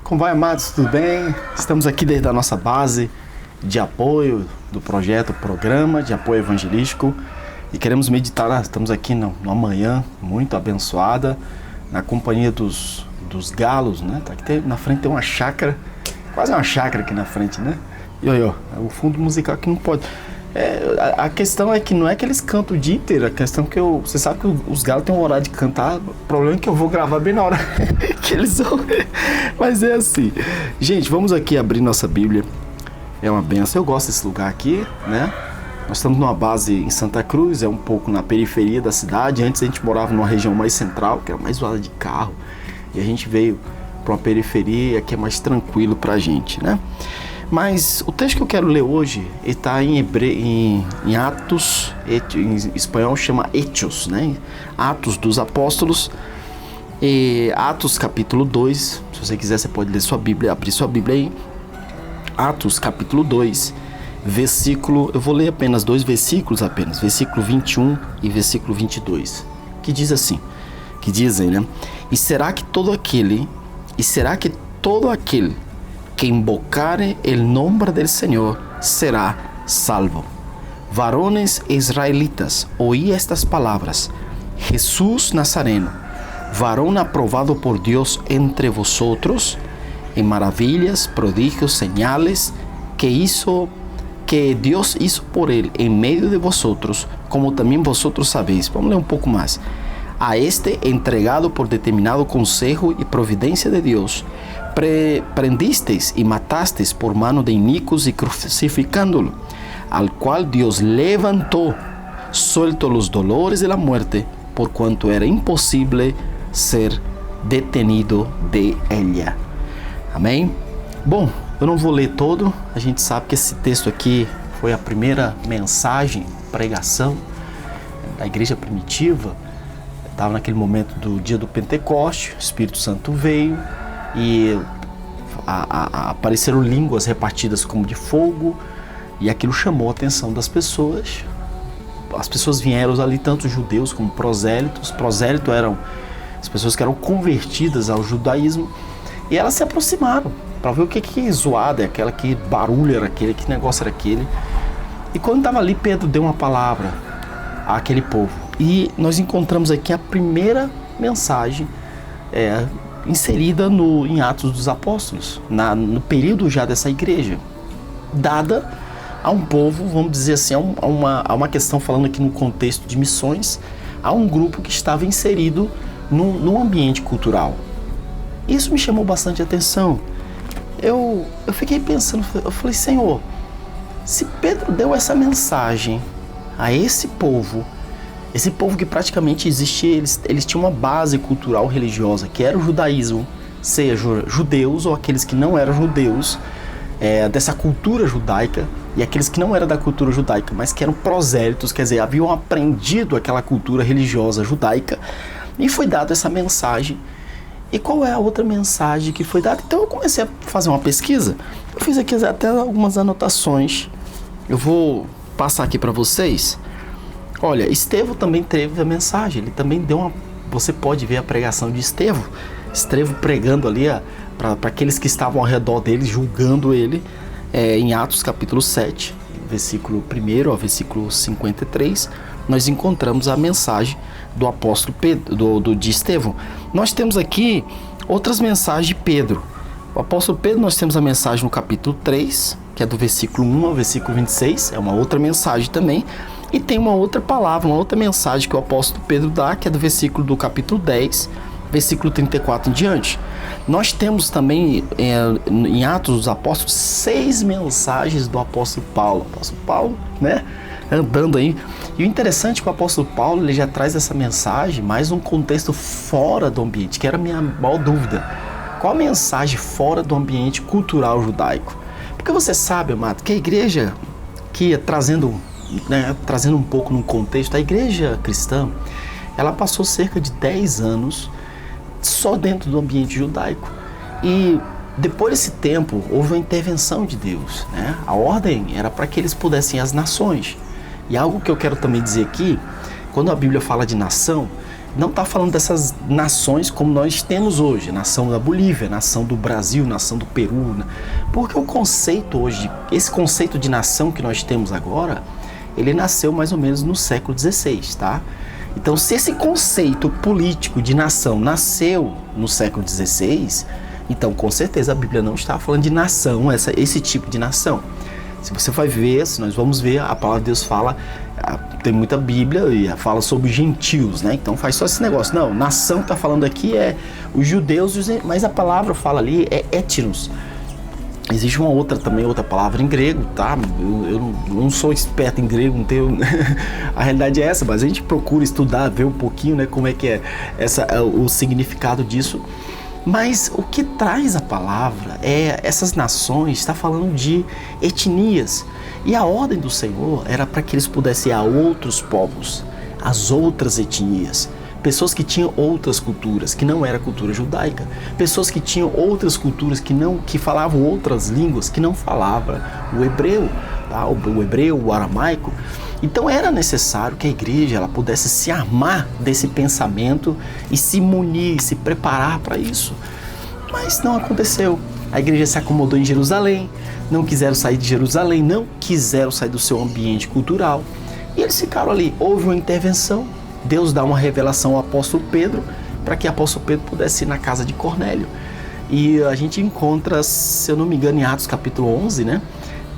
Como vai, amados? Tudo bem? Estamos aqui desde a nossa base de apoio do projeto Programa de Apoio Evangelístico e queremos meditar. Estamos aqui numa manhã muito abençoada, na companhia dos galos, né? Tá aqui na frente tem uma chácara, quase uma chácara aqui na frente, né? E olha, o fundo musical aqui não pode. A questão é que não é que eles cantam o dia inteiro, a questão é que você sabe que os galos têm um horário de cantar, o problema é que eu vou gravar bem na hora que eles vão, mas é assim. Gente, vamos aqui abrir nossa Bíblia, é uma benção, eu gosto desse lugar aqui, né? Nós estamos numa base em Santa Cruz, é um pouco na periferia da cidade. Antes a gente morava numa região mais central, que era mais zoada de carro, e a gente veio para uma periferia que é mais tranquilo pra gente, né? Mas o texto que eu quero ler hoje está em Atos, em espanhol chama Hechos, né? Atos dos Apóstolos, Atos capítulo 2, se você quiser você pode ler sua Bíblia, abrir sua Bíblia aí. Atos capítulo 2, versículo, eu vou ler apenas dois versículos apenas, versículo 21 e versículo 22, que diz assim, que dizem, né? E será que todo aquele que invocare el nombre del Señor será salvo. Varones israelitas, oí estas palabras. Jesús Nazareno, varón aprobado por Dios entre vosotros, en maravillas, prodigios, señales que Dios hizo por él en medio de vosotros, como también vosotros sabéis. Vamos ler um pouco mais. A este entregado por determinado consejo y providencia de Dios, prendisteis y matasteis por mano de inicuos y crucificándolo, al cual Dios levantó, suelto los dolores de la muerte, por cuanto era imposible ser detenido de ella. Amém? Bom, eu não vou ler todo, a gente sabe que esse texto aqui foi a primeira mensagem, pregação da igreja primitiva. Estava naquele momento do dia do Pentecoste, o Espírito Santo veio e apareceram línguas repartidas como de fogo, e aquilo chamou a atenção das pessoas. As pessoas vieram ali, tanto judeus como prosélitos. Prosélitos eram as pessoas que eram convertidas ao judaísmo, e elas se aproximaram para ver o que zoada é aquela, que barulho era aquele, que negócio era aquele. E quando estava ali, Pedro deu uma palavra àquele povo. E nós encontramos aqui a primeira mensagem inserida em Atos dos Apóstolos, no período já dessa igreja, dada a um povo, vamos dizer assim, a uma questão, falando aqui no contexto de missões, a um grupo que estava inserido num ambiente cultural. Isso me chamou bastante atenção. Eu fiquei pensando, eu falei, Senhor, se Pedro deu essa mensagem a esse povo que praticamente existia, eles tinham uma base cultural religiosa, que era o judaísmo, seja judeus ou aqueles que não eram judeus, dessa cultura judaica, e aqueles que não eram da cultura judaica, mas que eram prosélitos, quer dizer, haviam aprendido aquela cultura religiosa judaica, e foi dada essa mensagem. E qual é a outra mensagem que foi dada? Então eu comecei a fazer uma pesquisa, eu fiz aqui até algumas anotações, eu vou passar aqui para vocês. Olha, Estevão também teve a mensagem, ele também deu você pode ver a pregação de Estevão pregando ali para aqueles que estavam ao redor dele, julgando ele, em Atos capítulo 7, versículo 1 ao versículo 53, nós encontramos a mensagem do apóstolo Pedro, de Estevão. Nós temos aqui outras mensagens de Pedro. O apóstolo Pedro, nós temos a mensagem no capítulo 3, que é do versículo 1 ao versículo 26, é uma outra mensagem também. E tem uma outra palavra, uma outra mensagem que o apóstolo Pedro dá, que é do versículo do capítulo 10, versículo 34 em diante. Nós temos também em Atos dos Apóstolos 6 mensagens do apóstolo Paulo. O apóstolo Paulo, né, andando aí. E o interessante é que o apóstolo Paulo, ele já traz essa mensagem, mais um contexto fora do ambiente, que era a minha maior dúvida. Qual a mensagem fora do ambiente cultural judaico? Porque você sabe, amado, que a igreja, que trazendo um pouco no contexto, a igreja cristã, ela passou cerca de 10 anos só dentro do ambiente judaico. E depois desse tempo, houve uma intervenção de Deus, né? A ordem era para que eles pudessem ir às nações. E algo que eu quero também dizer aqui, quando a Bíblia fala de nação, não está falando dessas nações como nós temos hoje, nação da Bolívia, nação do Brasil, nação do Peru, né? Porque o conceito hoje, esse conceito de nação que nós temos agora, ele nasceu mais ou menos no século XVI, tá? Então, se esse conceito político de nação nasceu no século XVI, então com certeza a Bíblia não está falando de nação, esse tipo de nação. Se você vai ver, se nós vamos ver, a palavra de Deus fala, tem muita Bíblia e fala sobre gentios, né? Então faz só esse negócio. Não, nação que está falando aqui é os judeus, mas a palavra fala ali é etnos. Existe uma outra palavra em grego, tá? Eu não sou esperto em grego, não tenho... A realidade é essa, mas a gente procura estudar, ver um pouquinho, né, como é que é o significado disso. Mas o que traz a palavra é essas nações, está falando de etnias. E a ordem do Senhor era para que eles pudessem ir a outros povos, as outras etnias. Pessoas que tinham outras culturas, que não era a cultura judaica. Pessoas que tinham outras culturas, que falavam outras línguas, que não falavam o hebreu, tá? O hebreu, o aramaico. Então era necessário que a igreja ela pudesse se armar desse pensamento e se munir, se preparar para isso. Mas não aconteceu. A igreja se acomodou em Jerusalém, não quiseram sair de Jerusalém, não quiseram sair do seu ambiente cultural. E eles ficaram ali. Houve uma intervenção. Deus dá uma revelação ao apóstolo Pedro para que o apóstolo Pedro pudesse ir na casa de Cornélio. E a gente encontra, se eu não me engano, em Atos capítulo 11, né,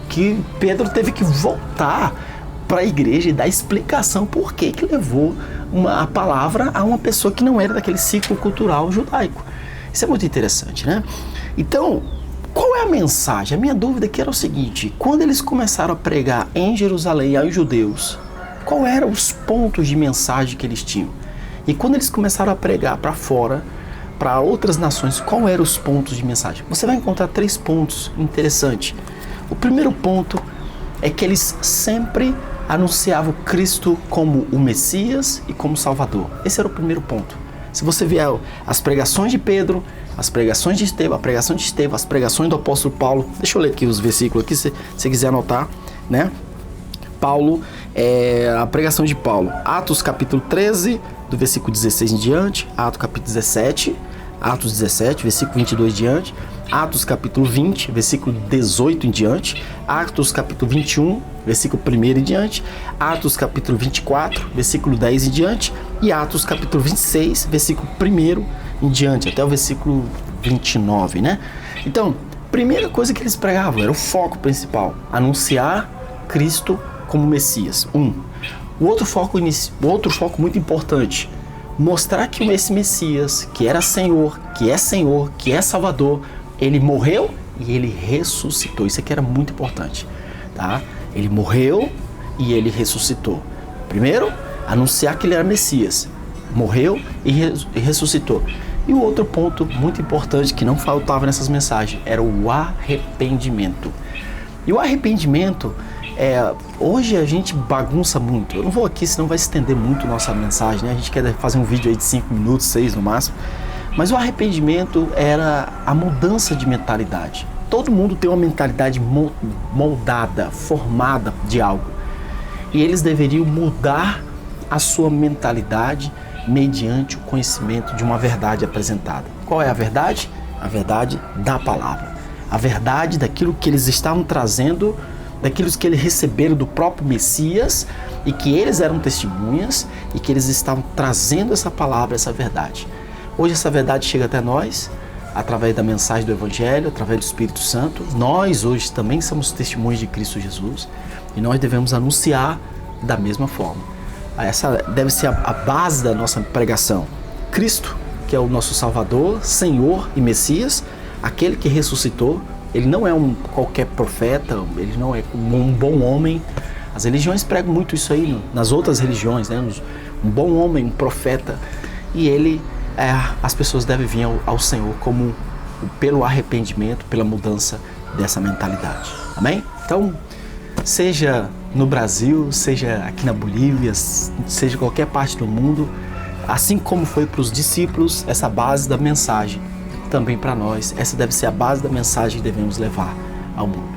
que Pedro teve que voltar para a igreja e dar explicação por que levou a palavra a uma pessoa que não era daquele ciclo cultural judaico. Isso é muito interessante, né? Então, qual é a mensagem? A minha dúvida aqui era o seguinte: quando eles começaram a pregar em Jerusalém aos judeus, qual eram os pontos de mensagem que eles tinham? E quando eles começaram a pregar para fora, para outras nações, qual eram os pontos de mensagem? Você vai encontrar 3 pontos interessantes. O primeiro ponto é que eles sempre anunciavam Cristo como o Messias e como Salvador. Esse era o primeiro ponto. Se você vier as pregações de Pedro, as pregações de Estevão, a pregação de Estevão, as pregações do apóstolo Paulo, deixa eu ler aqui os versículos aqui, se você quiser anotar, né? Paulo, a pregação de Paulo, Atos capítulo 13, do versículo 16 em diante, Atos capítulo 17, Atos 17, versículo 22 em diante, Atos capítulo 20, versículo 18 em diante, Atos capítulo 21, versículo 1 em diante, Atos capítulo 24, versículo 10 em diante, e Atos capítulo 26, versículo 1 em diante, até o versículo 29, né? Então, primeira coisa que eles pregavam, era o foco principal, anunciar Cristo como Messias. O outro foco muito importante, mostrar que esse Messias, que era Senhor, que é Salvador, ele morreu e ele ressuscitou. Isso aqui era muito importante, tá? Ele morreu e ele ressuscitou. Primeiro, anunciar que ele era Messias, morreu e ressuscitou. E o outro ponto muito importante que não faltava nessas mensagens era o arrependimento. E o arrependimento, hoje a gente bagunça muito. Eu não vou aqui, senão vai estender muito nossa mensagem, né? A gente quer fazer um vídeo aí de 5 minutos, 6 no máximo. Mas o arrependimento era a mudança de mentalidade. Todo mundo tem uma mentalidade moldada, formada de algo. E eles deveriam mudar a sua mentalidade mediante o conhecimento de uma verdade apresentada. Qual é a verdade? A verdade da palavra. A verdade daquilo que eles estavam trazendo, daquilo que eles receberam do próprio Messias e que eles eram testemunhas e que eles estavam trazendo essa palavra, essa verdade. Hoje essa verdade chega até nós através da mensagem do Evangelho, através do Espírito Santo. Nós hoje também somos testemunhas de Cristo Jesus e nós devemos anunciar da mesma forma. Essa deve ser a base da nossa pregação. Cristo, que é o nosso Salvador, Senhor e Messias, aquele que ressuscitou. Ele não é qualquer profeta, ele não é um bom homem. As religiões pregam muito isso aí, nas outras religiões, né? Um bom homem, um profeta. E as pessoas devem vir ao Senhor pelo arrependimento, pela mudança dessa mentalidade. Amém? Então, seja no Brasil, seja aqui na Bolívia, seja qualquer parte do mundo, assim como foi para os discípulos, essa base da mensagem, também para nós, essa deve ser a base da mensagem que devemos levar ao mundo.